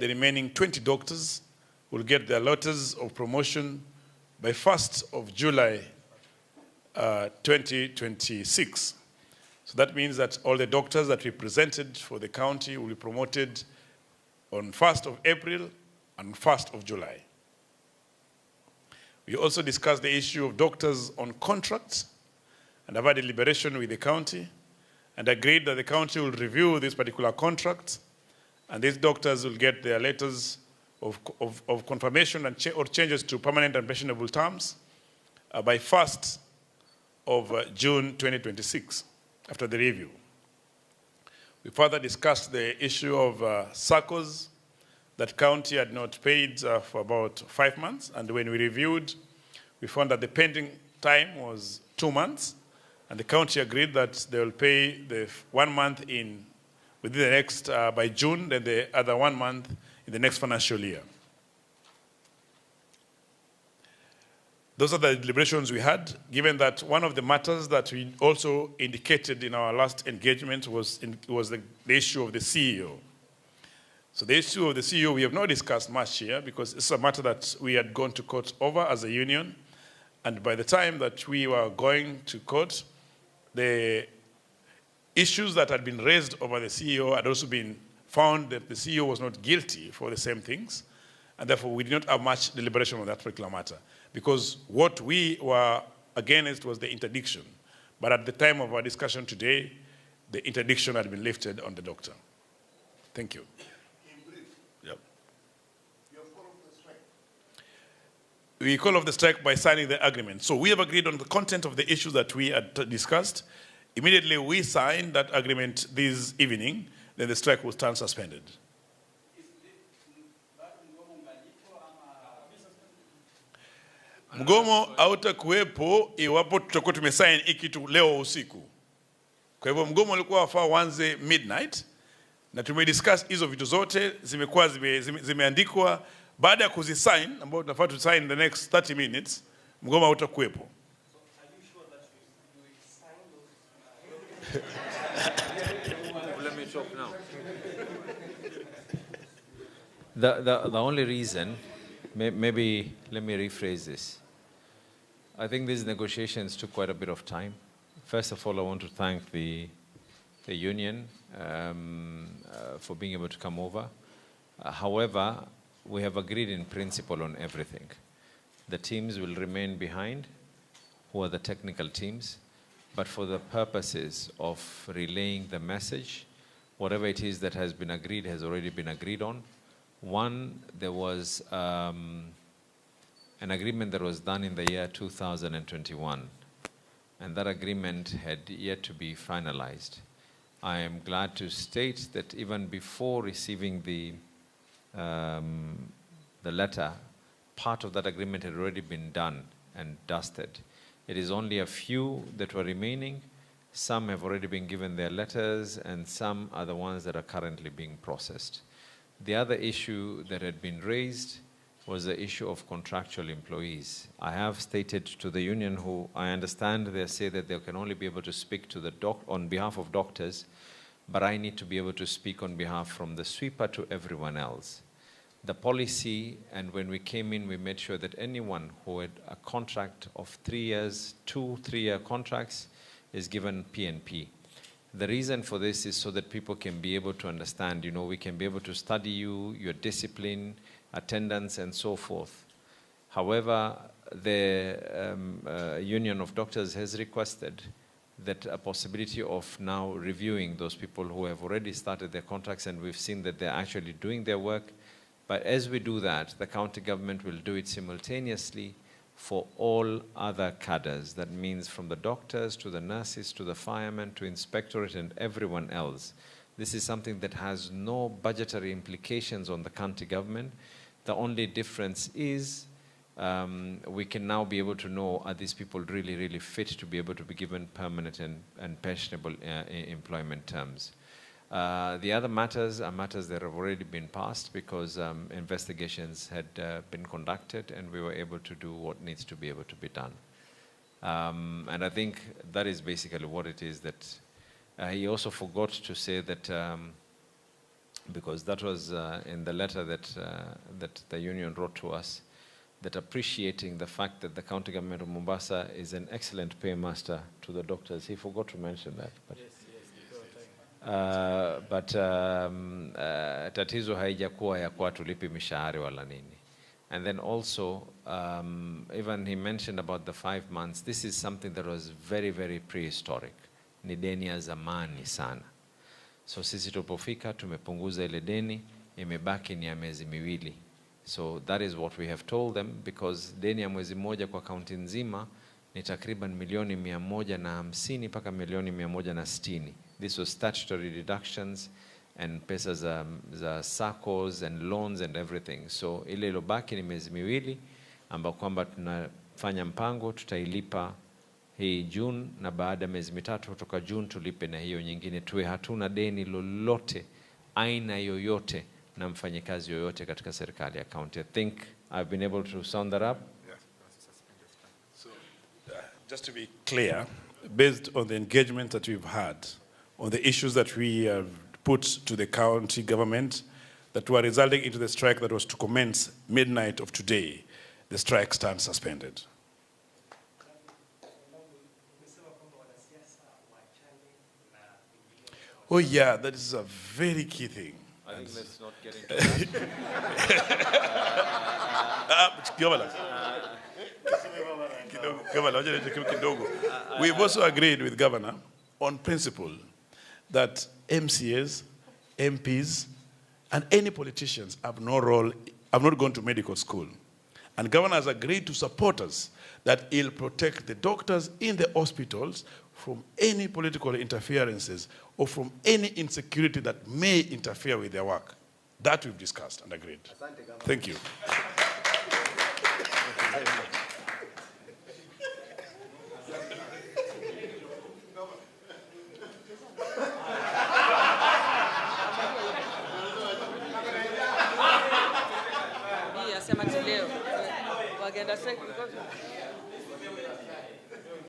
that the remaining 20 doctors will get their letters of promotion by 1st of July 2026. So that means that all the doctors that we presented for the county will be promoted on 1st of April and 1st of July. We also discussed the issue of doctors on contracts and have had a deliberation with the county and agreed that the county will review this particular contract and these doctors will get their letters of confirmation and or changes to permanent and pensionable terms by 1st of June 2026 after the review. We further discussed the issue of SACCOs that county had not paid for about 5 months, and when we reviewed, we found that the pending time was 2 months, and the county agreed that they will pay the 1 month within the next, by June, then the other 1 month in the next financial year. Those are the deliberations we had, given that one of the matters that we also indicated in our last engagement was the issue of the CEO. So the issue of the CEO we have not discussed much here because it's a matter that we had gone to court over as a union. And by the time that we were going to court, the issues that had been raised over the CEO had also been found that the CEO was not guilty for the same things. And therefore, we did not have much deliberation on that particular matter. Because what we were against was the interdiction. But at the time of our discussion today, the interdiction had been lifted on the doctor. Thank you. In brief, yep. You have called off the strike. We call off the strike by signing the agreement. So we have agreed on the content of the issues that we had discussed. Immediately we signed that agreement this evening, then the strike will stand suspended. Mgomo hautakuwepo iwapo tutakuwa tumesign hiki kitu leo usiku. Kwa hivyo mgomo ulikuwa wafaa uanze midnight na tumediscuss hizo vitu zote zimekuwa zimeandikwa baada ya kuzisign ambao tunafaa tu sign the next 30 minutes mgomo hautakuwepo. Let me talk now. The only reason, maybe let me rephrase this. I think these negotiations took quite a bit of time. First of all, I want to thank the union for being able to come over. However, we have agreed in principle on everything. The teams will remain behind, who are the technical teams, but for the purposes of relaying the message, whatever it is that has been agreed has already been agreed on. One, there was an agreement that was done in the year 2021, and that agreement had yet to be finalized. I am glad to state that even before receiving the letter, part of that agreement had already been done and dusted. It is only a few that were remaining. Some have already been given their letters, and some are the ones that are currently being processed. The other issue that had been raised was the issue of contractual employees. I have stated to the union, who I understand they say that they can only be able to speak to the on behalf of doctors, but I need to be able to speak on behalf from the sweeper to everyone else. The policy, and when we came in, we made sure that anyone who had a contract of 3 years, 2 3-year contracts, is given PNP. The reason for this is so that people can be able to understand, you know, we can be able to study you, your discipline, attendance, and so forth. However, the Union of Doctors has requested that a possibility of now reviewing those people who have already started their contracts, and we've seen that they're actually doing their work. But as we do that, the county government will do it simultaneously for all other cadres. That means from the doctors to the nurses to the firemen to inspectorate and everyone else. This is something that has no budgetary implications on the county government. The only difference is we can now be able to know, are these people really, really fit to be able to be given permanent and pensionable employment terms. The other matters are matters that have already been passed because investigations had been conducted and we were able to do what needs to be able to be done. And I think that is basically what it is that he also forgot to say that because that was in the letter that, that the union wrote to us, that appreciating the fact that the county government of Mombasa is an excellent paymaster to the doctors. He forgot to mention that. But tatizo haijakuwa ya kuwa tulipi mishahari wala nini. And then also, even he mentioned about the 5 months. This is something that was very, very prehistoric. Ni deni ya zamani sana. So sisi tupofika, tumepunguza ile deni, imebaki ni ya miezi miwili. So that is what we have told them, because deni ya mwezi mmoja kwa kaunti nzima ni takriban milioni 150 mpaka milioni 160. This was statutory deductions and pesa za SACCOs and loans and everything. So ile ilobaki ni miezi miwili ambao kwamba tunafanya mpango, tutailipa hii June, na baada ya miezi mitatu kutoka June tulipe na hiyo nyingine, tuwe hatuna deni lolote aina yoyote na mfanyikazi yoyote katika serikali ya county. I think I've been able to sound that up. Yeah. So, just to be clear, based on the engagement that we've had, on the issues that we have put to the county government that were resulting into the strike that was to commence midnight of today, the strike stands suspended. Oh yeah, that is a very key thing. I think let's not get into that. We've also agreed with Governor on principle that MCAs, MPs, and any politicians have no role, have not gone to medical school. And Governor has agreed to support us that he'll protect the doctors in the hospitals from any political interferences or from any insecurity that may interfere with their work. That we've discussed and agreed. Thank you.